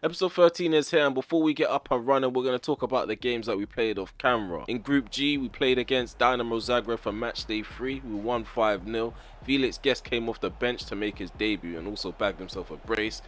Episode 13 is here, and before we get up and running, we're going to talk about the games that we played off camera. In Group G, we played against Dinamo Zagreb for Matchday 3. We won 5-0. Felix Guest came off the bench to make his debut and also bagged himself a brace.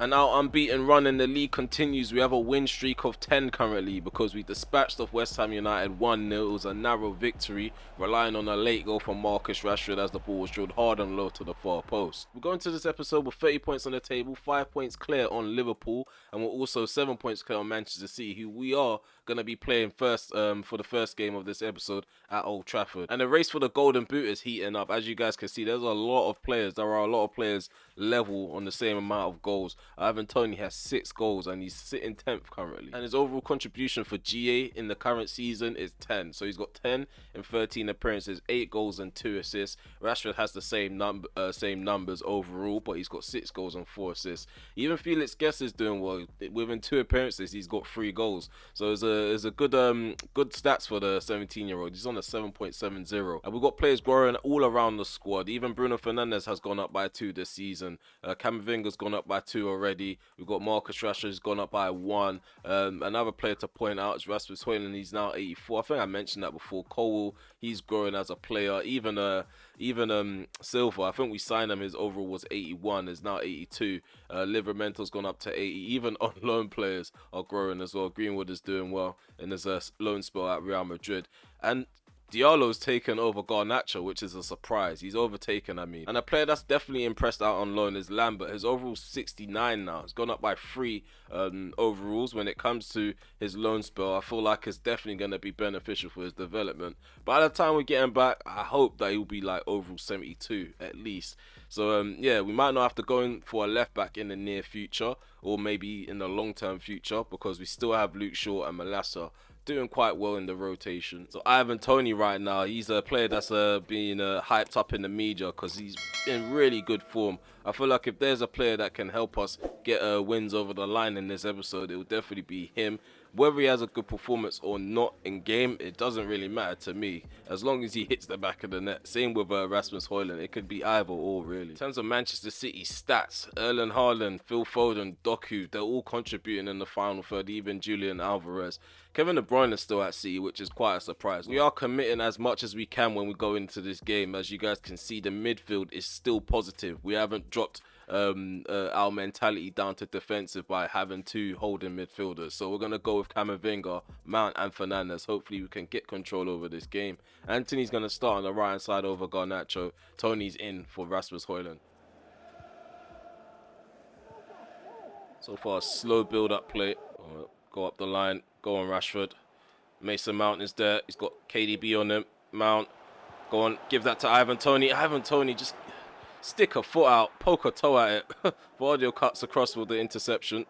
And our unbeaten run in the league continues. We have a win streak of 10 currently because we dispatched off West Ham United 1-0. It was a narrow victory, relying on a late goal from Marcus Rashford as the ball was drilled hard and low to the far post. We're going to this episode with 30 points on the table, 5 points clear on Liverpool, and we're also 7 points clear on Manchester City, who we are going to be playing first for the first game of this episode at Old Trafford. And the race for the Golden Boot is heating up. As you guys can see, there's a lot of players. There are a lot of players level on the same amount of goals. Ivan Toney has 6 goals and he's sitting 10th currently. And his overall contribution for GA in the current season is 10. So he's got 10 in 13 appearances, 8 goals and 2 assists. Rashford has the same numbers overall, but he's got 6 goals and 4 assists. Even Felix Guest is doing well. Within 2 appearances, he's got 3 goals. So it's a good stats for the 17-year-old. He's on a 7.70. And we've got players growing all around the squad. Even Bruno Fernandes has gone up by 2 this season. Camavinga's gone up by 2 already. We've got Marcus Rashford who's gone up by 1. Another player to point out is Rasmus Højlund. He's now 84. I think I mentioned that before. Cole, he's growing as a player. Even Silva, I think we signed him. His overall was 81. Is now 82. Liverpool's gone up to 80. Even on loan players are growing as well. Greenwood is doing well in his loan spell at Real Madrid. And Diallo's taken over Garnacho, which is a surprise. He's overtaken, And a player that's definitely impressed out on loan is Lambert. His overall 69 now. It's gone up by 3 overalls. When it comes to his loan spell, I feel like it's definitely going to be beneficial for his development. By the time we get him back, I hope that he'll be like overall 72 at least. So, yeah, we might not have to go in for a left back in the near future or maybe in the long-term future because we still have Luke Shaw and Malassa doing quite well in the rotation. So Ivan Toney right now, he's a player that's being hyped up in the media because he's in really good form. I feel like if there's a player that can help us get wins over the line in this episode, it will definitely be him. Whether he has a good performance or not in game, it doesn't really matter to me, as long as he hits the back of the net. Same with Rasmus Højlund, it could be either or really. In terms of Manchester City stats, Erling Haaland, Phil Foden, Doku, they're all contributing in the final third, even Julian Alvarez. Kevin De Bruyne is still at City, which is quite a surprise. We are committing as much as we can when we go into this game. As you guys can see, the midfield is still positive. We haven't dropped our mentality down to defensive by having 2 holding midfielders. So we're going to go with Camavinga, Mount and Fernandes. Hopefully we can get control over this game. Anthony's going to start on the right hand side over Garnacho. Tony's in for Rasmus Højlund. So far, a slow build-up play. Go up the line. Go on Rashford. Mason Mount is there. He's got KDB on him. Mount. Go on. Give that to Ivan Toney. Ivan Toney just stick a foot out. Poke a toe at it. Vardio cuts across with the interception.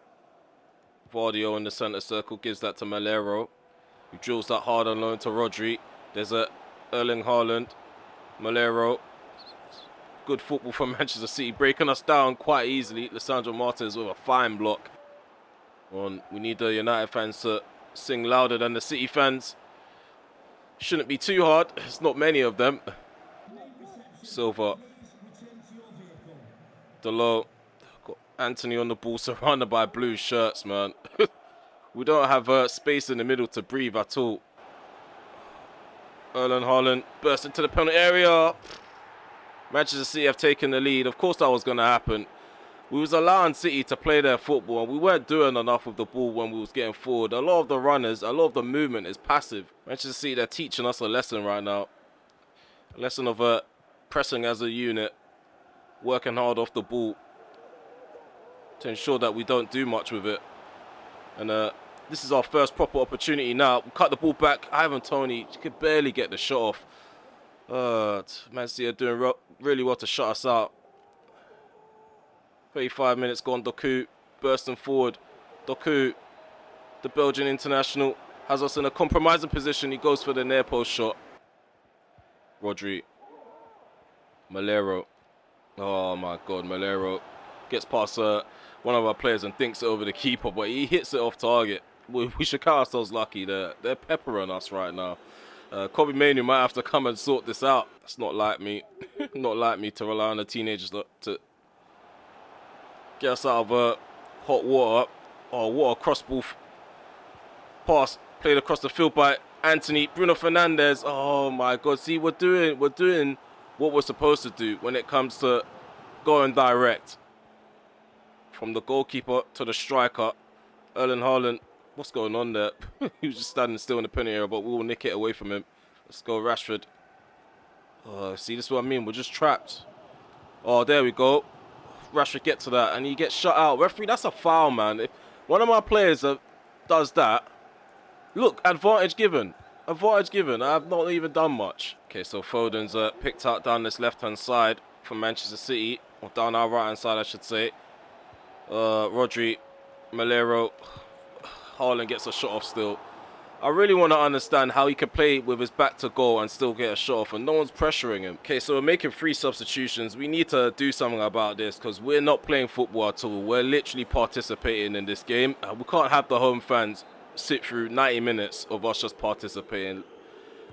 Vardio in the centre circle. Gives that to Malero. Who drills that hard on loan to Rodri. There's a Erling Haaland. Malero. Good football from Manchester City. Breaking us down quite easily. Lisandro Martinez with a fine block. We need the United fans to sing louder than the City fans. Shouldn't be too hard. It's not many of them. Silva. Delo. Got Anthony on the ball surrounded by blue shirts, man. We don't have space in the middle to breathe at all. Erling Haaland burst into the penalty area. Manchester City have taken the lead. Of course that was going to happen. We was allowing City to play their football and we weren't doing enough with the ball when we was getting forward. A lot of the runners, a lot of the movement is passive. Manchester City, they're teaching us a lesson right now. A lesson of pressing as a unit, working hard off the ball to ensure that we don't do much with it. And this is our first proper opportunity now. We cut the ball back. Ivan Toney could barely get the shot off. Man City are doing really well to shut us out. 35 minutes gone. Doku bursting forward. Doku, the Belgian international, has us in a compromising position. He goes for the near post shot. Rodri. Malero. Oh my God, Malero gets past one of our players and thinks it over the keeper, but he hits it off target. We should count ourselves lucky. They're peppering us right now. Kobe Manu might have to come and sort this out. That's not like me. Not like me to rely on the teenagers to get us out of Hot water. Oh, what a cross ball pass played across the field by Anthony. Bruno Fernandes. Oh my God. See, we're doing what we're supposed to do when it comes to going direct. From the goalkeeper to the striker. Erling Haaland. What's going on there? He was just standing still in the penalty area, but we will nick it away from him. Let's go, Rashford. See, this is what I mean. We're just trapped. Oh, there we go. Rashford get to that, and he gets shut out. Referee, that's a foul, man. If one of my players does that, look, advantage given. Advantage given. I have not even done much. Okay, so Foden's picked out down this left-hand side from Manchester City, or down our right-hand side, I should say. Rodri, Malero, Haaland gets a shot off still. I really want to understand how he can play with his back to goal and still get a shot off, and no one's pressuring him. Okay, so we're making 3 substitutions. We need to do something about this because we're not playing football at all. We're literally participating in this game. We can't have the home fans sit through 90 minutes of us just participating.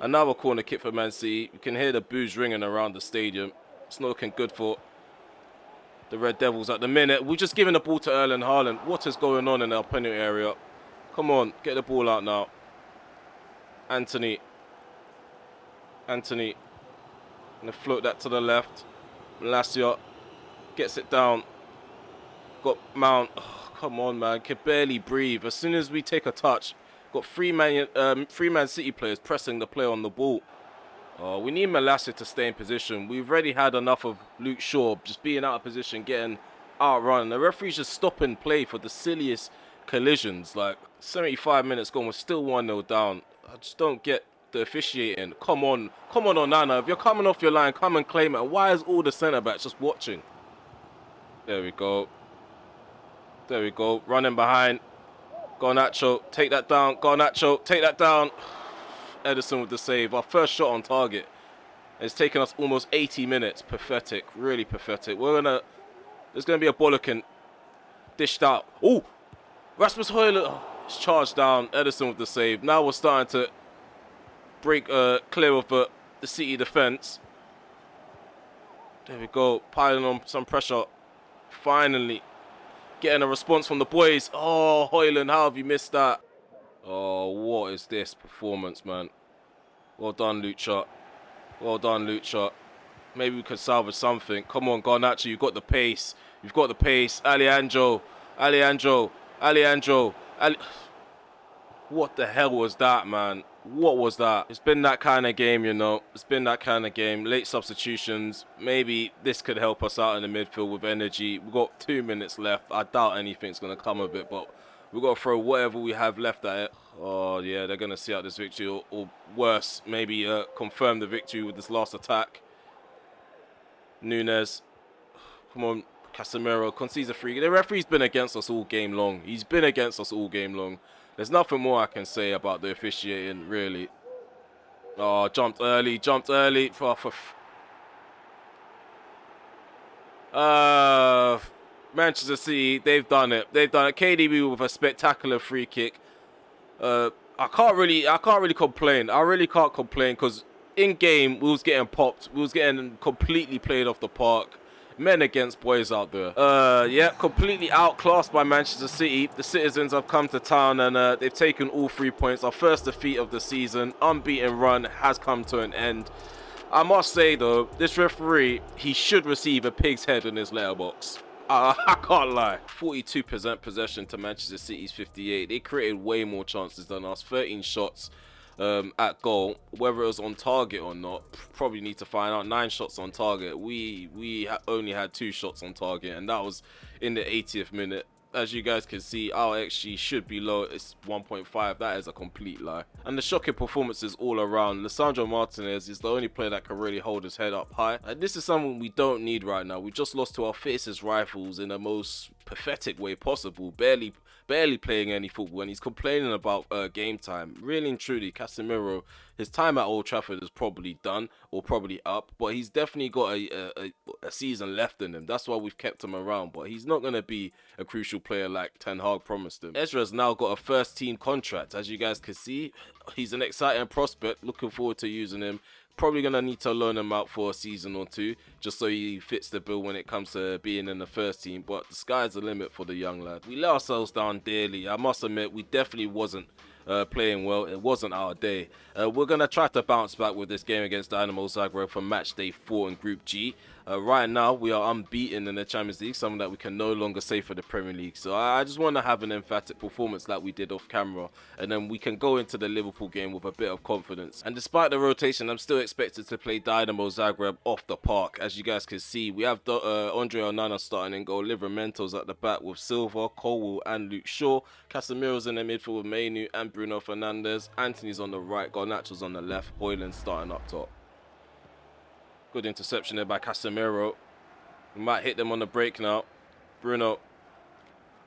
Another corner kick for Man City. You can hear the boos ringing around the stadium. It's not looking good for the Red Devils at the minute. We're just giving the ball to Erling Haaland. What is going on in our penalty area? Come on, get the ball out now. Anthony. Gonna float that to the left. Malacia gets it down. Got Mount. Oh, come on, man. Can barely breathe. As soon as we take a touch, got three Man City players pressing the play on the ball. We need Malacia to stay in position. We've already had enough of Luke Shaw just being out of position, getting outrun. The referee's just stopping play for the silliest collisions. Like 75 minutes gone, we're still 1-0 down. I just don't get the officiating. Come on, Onana. If you're coming off your line, come and claim it. Why is all the centre backs just watching? There we go. Running behind. Garnacho, take that down. Garnacho, take that down. Ederson with the save. Our first shot on target. It's taken us almost 80 minutes. Pathetic. Really pathetic. There's gonna be a bollocking dished out. Oh, Rasmus Højlund. Oh, it's charged down. Ederson with the save. Now we're starting to break clear of the City defence. There we go. Piling on some pressure. Finally getting a response from the boys. Oh, Højlund, how have you missed that? Oh, what is this performance, man? Well done, Lucha. Maybe we could salvage something. Come on, Garnacho, you've got the pace. Alejandro. What the hell was that, man? What was that? It's been that kind of game, you know. Late substitutions. Maybe this could help us out in the midfield with energy. We've got 2 minutes left. I doubt anything's going to come of it, but we've got to throw whatever we have left at it. Oh, yeah, they're going to see out this victory, or worse, maybe confirm the victory with this last attack. Nunes. Come on, Casemiro. Concedes a free. The referee's been against us all game long. There's nothing more I can say about the officiating, really. Oh, jumped early. Manchester City, they've done it. KDB with a spectacular free kick. I can't really complain. I really can't complain because in game we was getting popped. We was getting completely played off the park. Men against boys out there. Yeah, completely outclassed by Manchester City. The citizens have come to town and they've taken all 3 points. Our first defeat of the season. Unbeaten run has come to an end. I must say though, this referee, he should receive a pig's head in his letterbox. I can't lie. 42% possession to Manchester City's 58. They created way more chances than us. 13 shots at goal. Whether it was on target or not, probably need to find out. 9 shots on target. We only had 2 shots on target, and that was in the 80th minute. As you guys can see, our XG should be low. It's 1.5. That is a complete lie. And the shocking performances all around. Lisandro Martinez is the only player that can really hold his head up high. And this is something we don't need right now. We just lost to our fiercest rivals in the most pathetic way possible. Barely playing any football, and he's complaining about game time. Really and truly, Casemiro, his time at Old Trafford is probably done or probably up, but he's definitely got a season left in him. That's why we've kept him around, but he's not going to be a crucial player like Ten Hag promised him. Ezra's now got a first team contract. As you guys can see, he's an exciting prospect. Looking forward to using him. probably going to need to loan him out for a season or two, just so he fits the bill when it comes to being in the first team. But the sky's the limit for the young lad. We let ourselves down dearly. I must admit, we definitely wasn't playing well. It wasn't our day. We're going to try to bounce back with this game against Dinamo Zagreb for match day 4 in Group G. Right now, we are unbeaten in the Champions League, something that we can no longer say for the Premier League. So I just want to have an emphatic performance like we did off camera, and then we can go into the Liverpool game with a bit of confidence. And despite the rotation, I'm still expected to play Dinamo Zagreb off the park. As you guys can see, we have Andre Onana starting in goal, Livramento's at the back with Silva, Colwell and Luke Shaw, Casemiro's in the midfield with Mainu and Bruno Fernandes, Anthony's on the right, Garnacho's on the left, Højlund starting up top. Good interception there by Casemiro. We might hit them on the break now. Bruno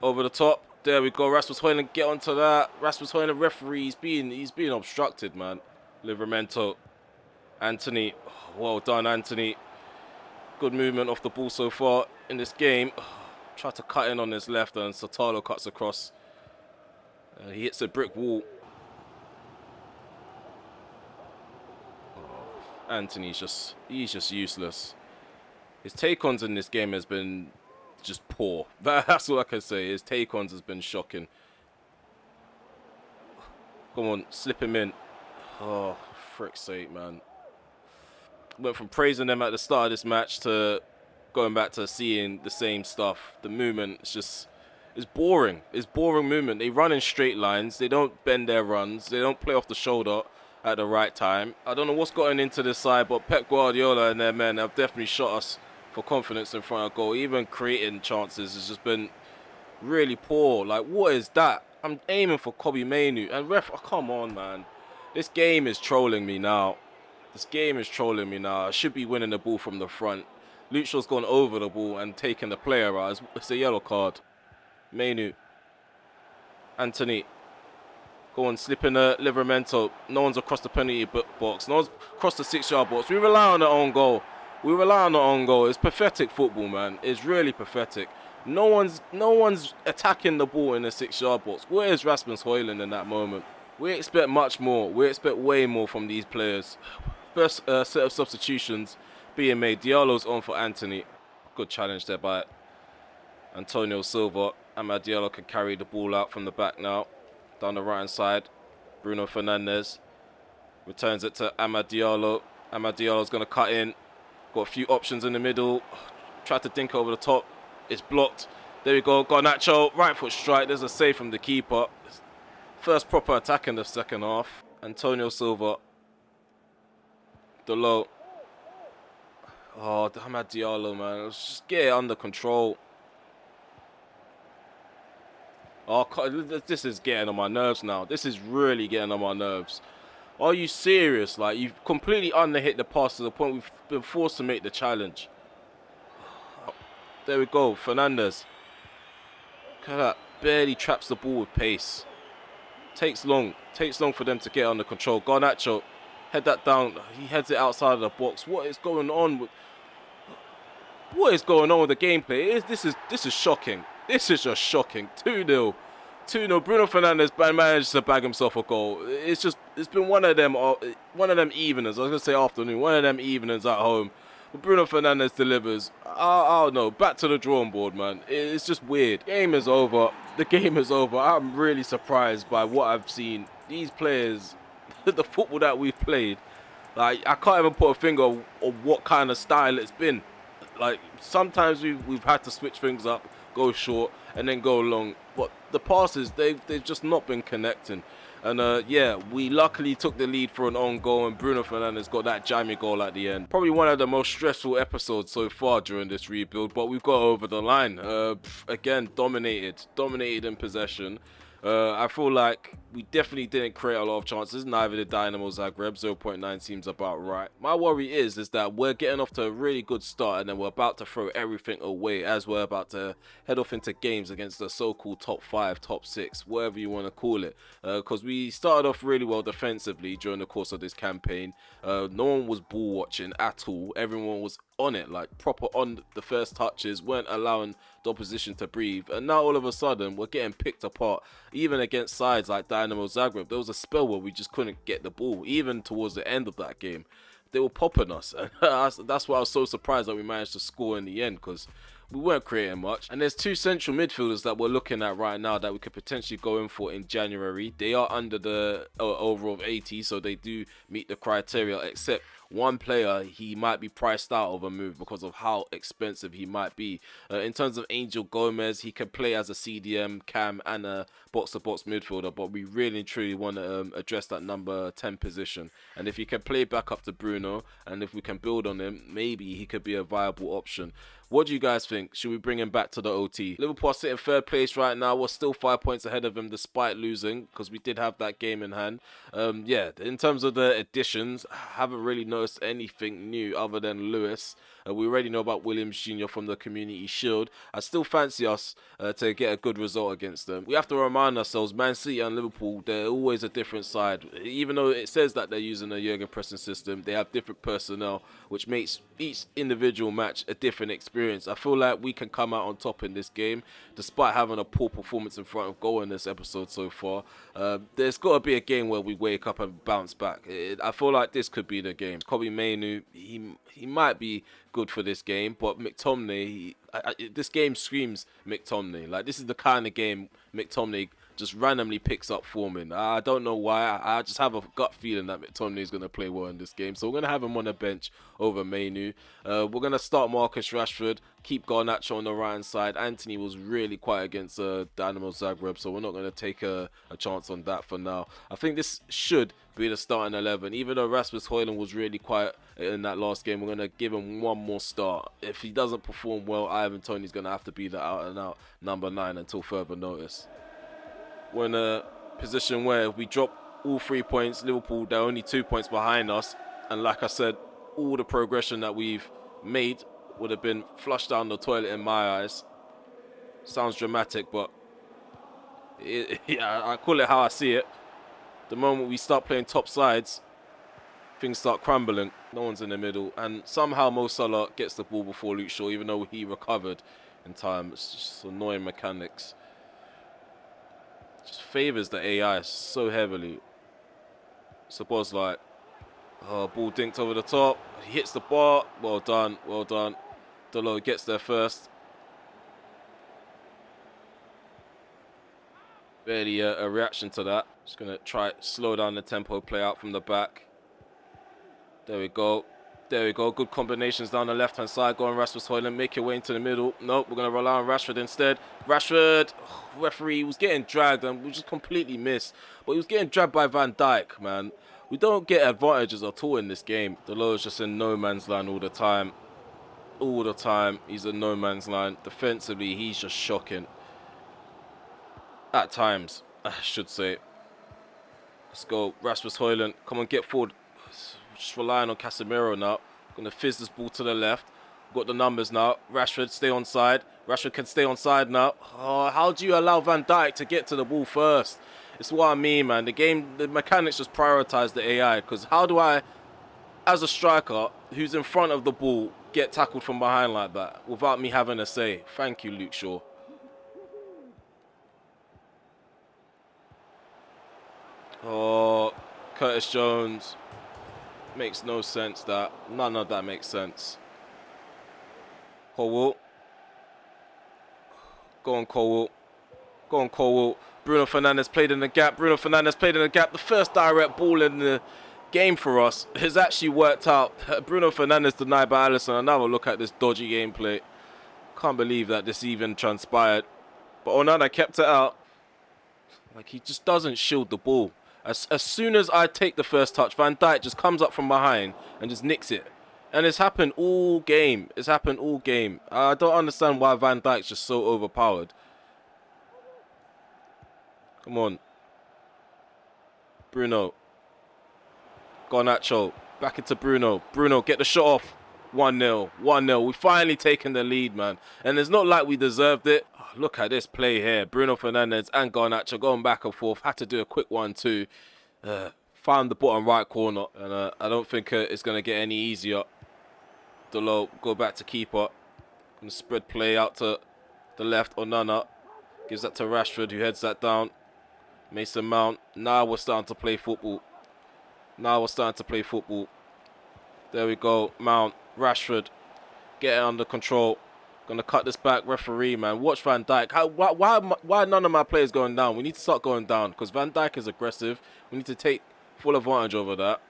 over the top. There we go. Rasmus Højlund, get onto that. Rasmus Højlund, referee, he's being obstructed, man. Livramento. Anthony. Well done, Anthony. Good movement off the ball so far in this game. Tried to cut in on his left and Sotalo cuts across. He hits a brick wall. Anthony's he's just useless. His take-ons in this game has been just poor. That's all I can say. His take-ons has been shocking. Come on, slip him in. Oh, frick's sake, man. Went from praising them at the start of this match to going back to seeing the same stuff. The movement it's boring. It's boring movement. They run in straight lines. They don't bend their runs. They don't play off the shoulder at the right time. I don't know what's gotten into this side, but Pep Guardiola and their men have definitely shot us for confidence in front of goal. Even creating chances has just been really poor. Like, what is that? I'm aiming for Kobbie Mainoo. And ref, oh, come on, man. This game is trolling me now. This game is trolling me now. I should be winning the ball from the front. Luke Shaw's gone over the ball and taken the player out. It's a yellow card. Mainoo. Anthony. Go on, slip in the Livramento. No one's across the penalty box. No one's across the 6-yard box. We rely on the own goal. We rely on the own goal. It's pathetic football, man. It's really pathetic. No one's attacking the ball in the 6-yard box. Where is Rasmus Højlund in that moment? We expect much more. We expect way more from these players. First set of substitutions being made. Diallo's on for Anthony. Good challenge there by Antonio Silva. Amad Diallo can carry the ball out from the back now. Down the right hand side, Bruno Fernandes returns it to Amad Diallo. Amad Diallo's going to cut in. Got a few options in the middle. Tried to dink over the top. It's blocked. There we go. Garnacho, right foot strike. There's a save from the keeper. First proper attack in the second half. Antonio Silva. Delo. Oh, Amad Diallo, man. Let's just get it under control. Oh, this is getting on my nerves now. This is really getting on my nerves. Are you serious? Like, you've completely underhit the pass to the point we've been forced to make the challenge. There we go, Fernandes. Look at that. Barely traps the ball with pace. Takes long for them to get under control. Garnacho, head that down. He heads it outside of the box. What is going on with the gameplay? This is shocking. This is just shocking. 2-0. 2-0. Bruno Fernandes managed to bag himself a goal. It's been one of them evenings. I was going to say afternoon. One of them evenings at home. But Bruno Fernandes delivers. I don't know. Back to the drawing board, man. It's just weird. Game is over. The game is over. I'm really surprised by what I've seen. These players, the football that we've played, like, I can't even put a finger on what kind of style it's been. Like, sometimes we've had to switch things up, go short and then go long, but the passes they've just not been connecting. And yeah, we luckily took the lead for an own goal, and Bruno Fernandes got that jammy goal at the end. Probably one of the most stressful episodes so far during this rebuild, but we've got over the line. Again, dominated in possession. I feel like we definitely didn't create a lot of chances. Neither did Dinamo Zagreb. 0.9 seems about right. My worry is that we're getting off to a really good start, and then we're about to throw everything away as we're about to head off into games against the so-called top 5, top 6, whatever you want to call it. Because we started off really well defensively during the course of this campaign. No one was ball watching at all. Everyone was on it, like proper on the first touches, weren't allowing the opposition to breathe, and now all of a sudden we're getting picked apart. Even against sides like Dinamo Zagreb, there was a spell where we just couldn't get the ball, even towards the end of that game. they were popping us. And that's why I was so surprised that we managed to score in the end, because we weren't creating much. And there's two central midfielders that we're looking at right now that we could potentially go in for in January. They are under the overall of 80, so they do meet the criteria, except one player, he might be priced out of a move because of how expensive he might be. In terms of Angel Gomez, he can play as a CDM, cam, and a box-to-box midfielder, but we really and truly want to address that number 10 position. And if he can play back up to Bruno, and if we can build on him, maybe he could be a viable option. What do you guys think? Should we bring him back to the OT? Liverpool are sitting third place right now. We're still 5 points ahead of him despite losing, because we did have that game in hand. Yeah, in terms of the additions, I haven't really noticed anything new other than Lewis. We already know about Williams Jr. from the Community Shield. I still fancy us to get a good result against them. We have to remind ourselves, Man City and Liverpool, they're always a different side. Even though it says that they're using a Jurgen pressing system, they have different personnel, which makes each individual match a different experience. I feel like we can come out on top in this game, despite having a poor performance in front of goal in this episode so far. There's got to be a game where we wake up and bounce back. I feel like this could be the game. Kobe Mainu, he might be good for this game, but McTominay, this game screams McTominay. Like, this is the kind of game McTominay just randomly picks up forming. I don't know why. I just have a gut feeling that McTominay is going to play well in this game. So we're going to have him on the bench over Mainu. We're going to start Marcus Rashford, keep Garnacho on the right hand side. Anthony was really quiet against Dinamo Zagreb, so we're not going to take a chance on that for now. I think this should be the starting 11. Even though Rasmus Højlund was really quiet in that last game, we're going to give him one more start. If he doesn't perform well, Ivan Toney's going to have to be the out-and-out number 9 until further notice. We're in a position where if we drop all 3 points, Liverpool, they're only 2 points behind us. And like I said, all the progression that we've made would have been flushed down the toilet in my eyes. Sounds dramatic, but yeah, I call it how I see it. The moment we start playing top sides, things start crumbling. No one's in the middle. And somehow Mo Salah gets the ball before Luke Shaw, even though he recovered in time. It's just annoying mechanics. Just favours the AI so heavily. Suppose like, ball dinked over the top. He hits the bar. Well done, well done. Delo gets there first. Barely a reaction to that. Just going to try slow down the tempo, play out from the back. There we go. There we go. Good combinations down the left-hand side. Go on Rasmus Højlund. Make your way into the middle. Nope, we're going to rely on Rashford instead. Rashford, referee, was getting dragged and we just completely missed. But he was getting dragged by Van Dijk, man. We don't get advantages at all in this game. Delo is just in no man's land all the time. All the time, he's in no man's land. Defensively, he's just shocking. At times, I should say. Let's go. Rasmus Højlund. Come on, get forward. Just relying on Casemiro now. Going to fizz this ball to the left. Got the numbers now. Rashford, stay on side. Rashford can stay on side now. Oh, how do you allow Van Dijk to get to the ball first? It's what I mean, man. The mechanics just prioritize the AI. Because how do I, as a striker who's in front of the ball, get tackled from behind like that without me having a say? Thank you, Luke Shaw. Oh, Curtis Jones. Makes no sense that. None of that makes sense. Colwell. Go on, Colwell. Go on, Colwell. Bruno Fernandes played in the gap. Bruno Fernandes played in the gap. The first direct ball in the game for us has actually worked out. Bruno Fernandes denied by Alisson. And now we'll look at this dodgy gameplay. Can't believe that this even transpired. But Onana kept it out. Like, he just doesn't shield the ball. As soon as I take the first touch, Van Dijk just comes up from behind and just nicks it. And it's happened all game. It's happened all game. I don't understand why Van Dijk's just so overpowered. Come on. Bruno. Garnacho. Back into Bruno. Bruno, get the shot off. 1-0. 1-0. We've finally taken the lead, man. And it's not like we deserved it. Oh, look at this play here. Bruno Fernandes and Garnacho going back and forth. Had to do a quick 1-2. Found the bottom right corner. And I don't think it's going to get any easier. Delo, go back to keeper. Going to spread play out to the left. Onana gives that to Rashford, who heads that down. Mason Mount. Now we're starting to play football. Now we're starting to play football. There we go. Mount, Rashford, get it under control. Gonna cut this back, referee, man. Watch Van Dijk. Why none of my players going down? We need to start going down because Van Dijk is aggressive. We need to take full advantage over that.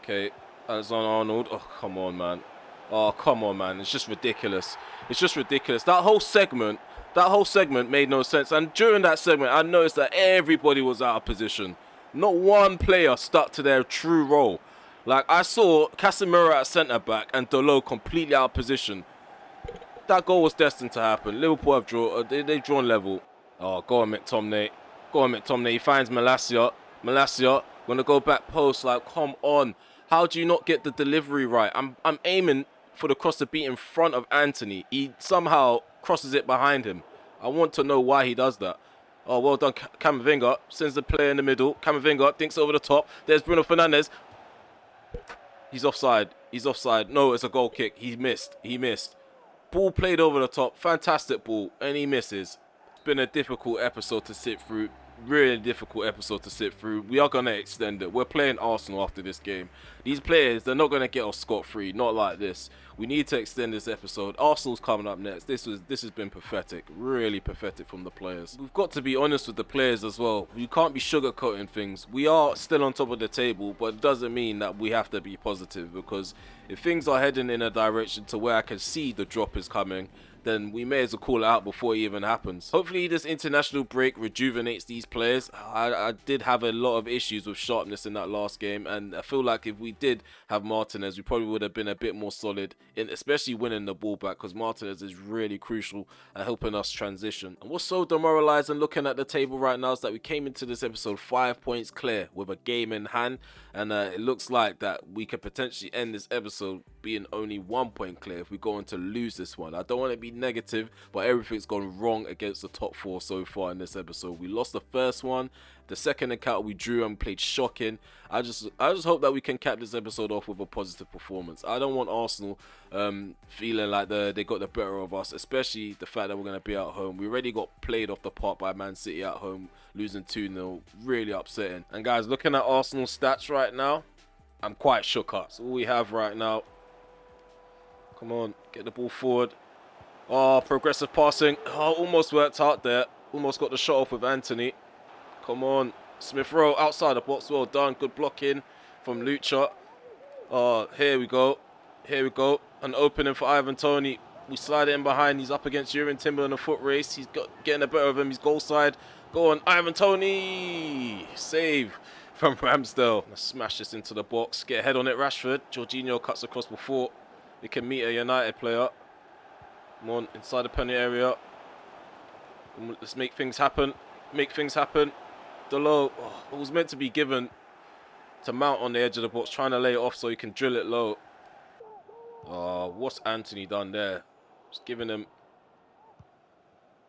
Okay, Alexander-Arnold. Oh, come on, man. Oh, come on, man. It's just ridiculous. It's just ridiculous. That whole segment made no sense. And during that segment, I noticed that everybody was out of position. Not one player stuck to their true role. Like, I saw Casemiro at centre-back and Dalot completely out of position. That goal was destined to happen. Liverpool have they've drawn level. Oh, go on, McTominay. Go on, McTominay. He finds Malacia. Malacia, gonna go back post. Like, come on. How do you not get the delivery right? I'm aiming for the cross to be in front of Anthony. He somehow crosses it behind him. I want to know why he does that. Oh, well done, Camavinga. Sends the player in the middle. Camavinga thinks over the top. There's Bruno Fernandes. He's offside. He's offside. No, it's a goal kick. He missed. He missed. Ball played over the top. Fantastic ball. And he misses. It's been a difficult episode to sit through. Really difficult episode to sit through. We are going to extend it. We're playing Arsenal after this game. These players, they're not going to get off scot-free. Not like this. We need to extend this episode. Arsenal's coming up next. This has been pathetic. Really pathetic from the players. We've got to be honest with the players as well. You can't be sugarcoating things. We are still on top of the table, but it doesn't mean that we have to be positive, because if things are heading in a direction to where I can see the drop is coming, then we may as well call it out before it even happens. Hopefully this international break rejuvenates these players. I did have a lot of issues with sharpness in that last game, and I feel like if we did have Martinez, we probably would have been a bit more solid, especially winning the ball back, because Martinez is really crucial at helping us transition. And what's so demoralizing looking at the table right now is that we came into this episode 5 points clear with a game in hand, and it looks like that we could potentially end this episode being only 1 point clear if we go on to lose this one. I don't want to be negative, but everything's gone wrong against the top 4 so far in this episode. We lost the first one, the second encounter we drew and played shocking. I just hope that we can cap this episode off with a positive performance. I don't want Arsenal feeling like they got the better of us, especially the fact that we're going to be at home. We already got played off the park by Man City at home, losing 2-0, really upsetting. And guys, looking at Arsenal's stats right now, I'm quite shook up. That's all we have right now. Come on, get the ball forward. Oh, progressive passing. Oh, almost worked out there. Almost got the shot off with Anthony. Come on. Smith Rowe outside the box. Well done. Good blocking from Lucha. Oh, here we go. Here we go. An opening for Ivan Toney. We slide it in behind. He's up against Jurgen Timber in a foot race. He's getting the better of him. He's goal side. Go on, Ivan Toney. Save from Ramsdale. Let's smash this into the box. Get a head on it, Rashford. Jorginho cuts across before they can meet a United player. Come on, inside the penalty area. Let's make things happen. Make things happen. Dalot, it was meant to be given to Mount on the edge of the box, trying to lay it off so he can drill it low. Oh, what's Anthony done there? Just giving him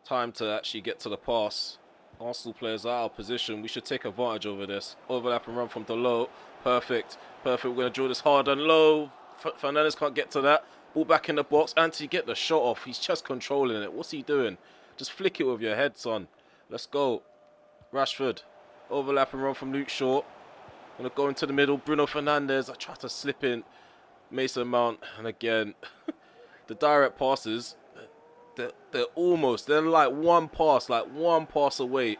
time to actually get to the pass. Arsenal players are out of position. We should take advantage over this. Overlap and run from Dalot. Perfect. Perfect. We're going to draw this hard and low. Fernandes can't get to that. Ball back in the box. Anthony, get the shot off. He's just controlling it. What's he doing? Just flick it with your head, son. Let's go. Rashford. Overlap and run from Luke Shaw. Gonna go into the middle. Bruno Fernandes. I tried to slip in. Mason Mount. And again, the direct passes, they're almost. They're like one pass away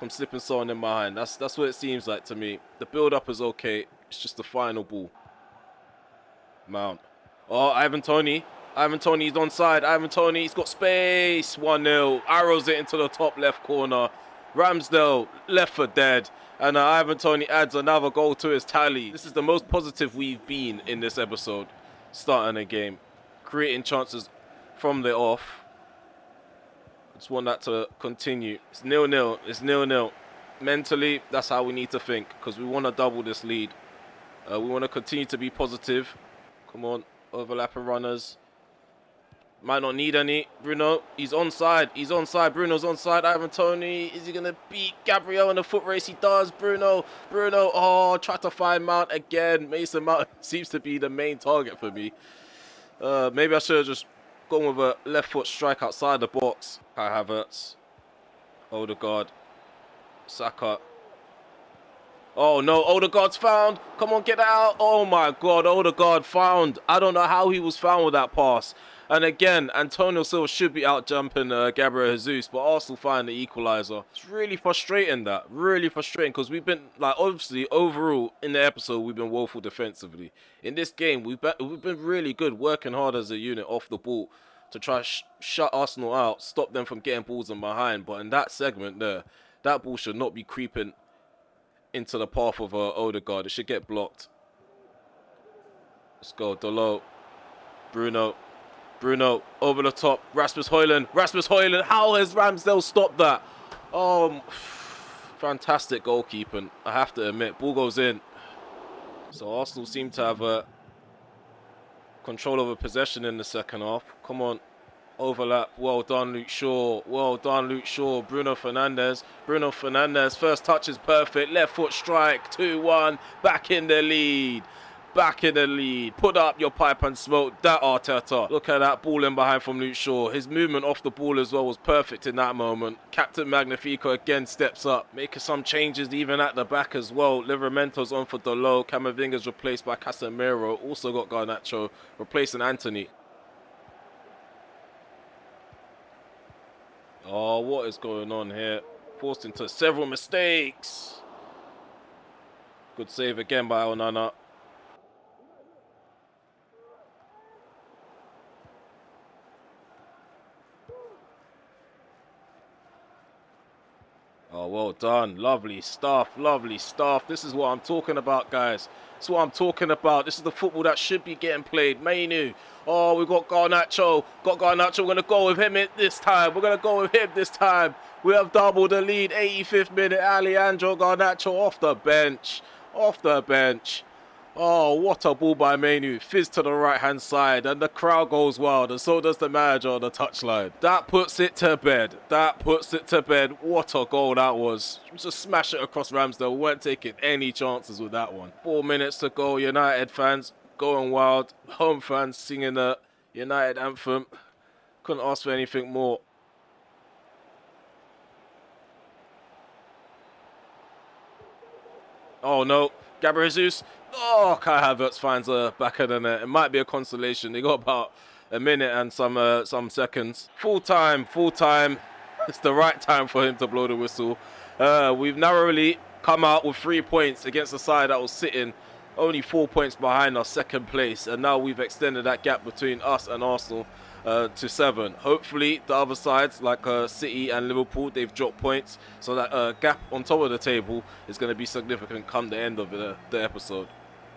from slipping someone in behind. That's what it seems like to me. The build-up is okay. It's just the final ball. Mount. Oh, Ivan Toney. Ivan Toney's onside. Ivan Toney, he's got space. 1-0. Arrows it into the top left corner. Ramsdale left for dead. And Ivan Toney adds another goal to his tally. This is the most positive we've been in this episode. Starting a game. Creating chances from the off. Just want that to continue. It's 0-0. It's 0-0. Mentally, that's how we need to think. Because we want to double this lead. We want to continue to be positive. Come on. Overlapping runners. Might not need any. Bruno, he's onside. He's onside. Bruno's onside. Ivan Toney, is he going to beat Gabriel in the foot race? He does. Bruno, oh, tried to find Mount again. Mason Mount seems to be the main target for me. Maybe I should have just Going with a left foot strike outside the box. Kai Havertz. Odegaard. Saka. Oh no, Odegaard's found. Come on, get out. Oh my God, Odegaard found. I don't know how he was found with that pass. And again, Antonio Silva should be out jumping Gabriel Jesus, but Arsenal find the equaliser. It's really frustrating, that. Really frustrating, because we've been, like, obviously, overall, in the episode, we've been woeful defensively. In this game, we've been really good, working hard as a unit off the ball to try shut Arsenal out, stop them from getting balls in behind. But in that segment there, that ball should not be creeping into the path of Odegaard. It should get blocked. Let's go, Dalot. Bruno, over the top. Rasmus Højlund. How has Ramsdale stopped that? Oh, fantastic goalkeeping, I have to admit. Ball goes in. So Arsenal seem to have control over possession in the second half. Come on. Overlap. Well done, Luke Shaw. Bruno Fernandes. First touch is perfect. Left foot strike. 2-1. Back in the lead. Put up your pipe and smoke that, Arteta. Look at that ball in behind from Luke Shaw. His movement off the ball as well was perfect in that moment. Captain Magnifico again steps up, making some changes even at the back as well. Livramento's on for Dalot. Camavinga's replaced by Casemiro. Also got Garnacho replacing Anthony. Oh, what is going on here? Forced into several mistakes. Good save again by Onana. Oh, well done. Lovely stuff. This is what I'm talking about, guys. This is what I'm talking about. This is the football that should be getting played. Mainu. Oh, we got Garnacho. We're going to go with him this time. We have doubled the lead. 85th minute. Alejandro Garnacho off the bench. Oh, what a ball by Mainu. Fizz to the right-hand side, and the crowd goes wild, and so does the manager on the touchline. That puts it to bed. What a goal that was. Just smash it across Ramsdale. We weren't taking any chances with that one. 4 minutes to go. United fans going wild. Home fans singing the United anthem. Couldn't ask for anything more. Oh, no. Gabriel Jesus. Oh, Kai Havertz finds a back of the net. It might be a consolation. They got about a minute and some seconds. Full time. It's the right time for him to blow the whistle. We've narrowly come out with 3 points against a side that was sitting only 4 points behind us, second place. And now we've extended that gap between us and Arsenal to 7. Hopefully the other sides like City and Liverpool, they've dropped points, so that gap on top of the table is going to be significant come the end of the episode.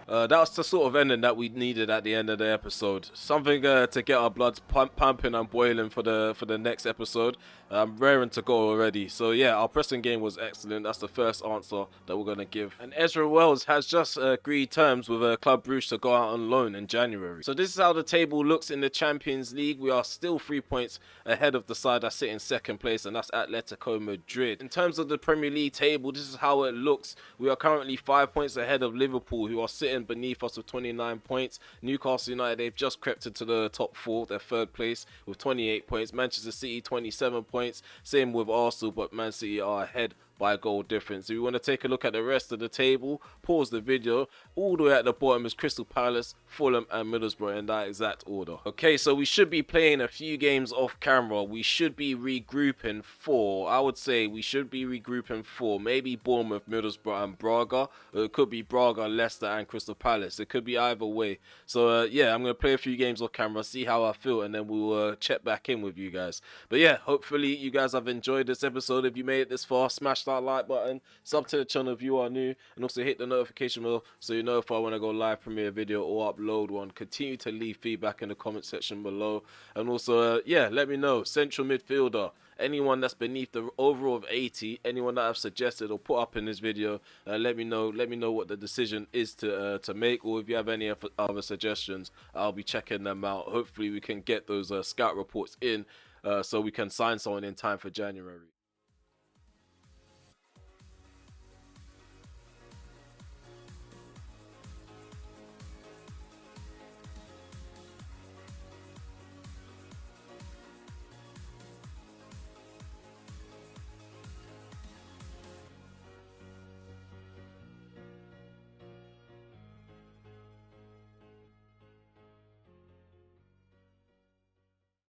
That was the sort of ending that we needed at the end of the episode. Something to get our bloods pumping and boiling for the next episode. I'm raring to go already. So yeah, our pressing game was excellent. That's the first answer that we're going to give. And Ezra Wells has just agreed terms with Club Brugge to go out on loan in January. So this is how the table looks in the Champions League. We are still 3 points ahead of the side that sit in second place, and that's Atletico Madrid. In terms of the Premier League table, this is how it looks. We are currently 5 points ahead of Liverpool, who are sitting beneath us with 29 points. Newcastle United, they've just crept into the top 4, their third place with 28 points. Manchester City 27 points, same with Arsenal, but Man City are ahead by a goal difference. If you want to take a look at the rest of the table, pause the video. All the way at the bottom is Crystal Palace, Fulham and Middlesbrough in that exact order. Okay, so we should be playing a few games off camera. We should be regrouping 4. I would say we should be regrouping 4. Maybe Bournemouth, Middlesbrough and Braga. It could be Braga, Leicester and Crystal Palace. It could be either way. So yeah, I'm going to play a few games off camera, see how I feel, and then we'll check back in with you guys. But yeah, hopefully you guys have enjoyed this episode. If you made it this far, smash that like button, sub to the channel if you are new, and also hit the notification bell so you know if I want to go live premiere a video or upload one. Continue to leave feedback in the comment section below, and also yeah, let me know, central midfielder, anyone that's beneath the overall of 80, anyone that I've suggested or put up in this video, let me know what the decision is to make, or if you have any other suggestions, I'll be checking them out. Hopefully we can get those scout reports in so we can sign someone in time for January.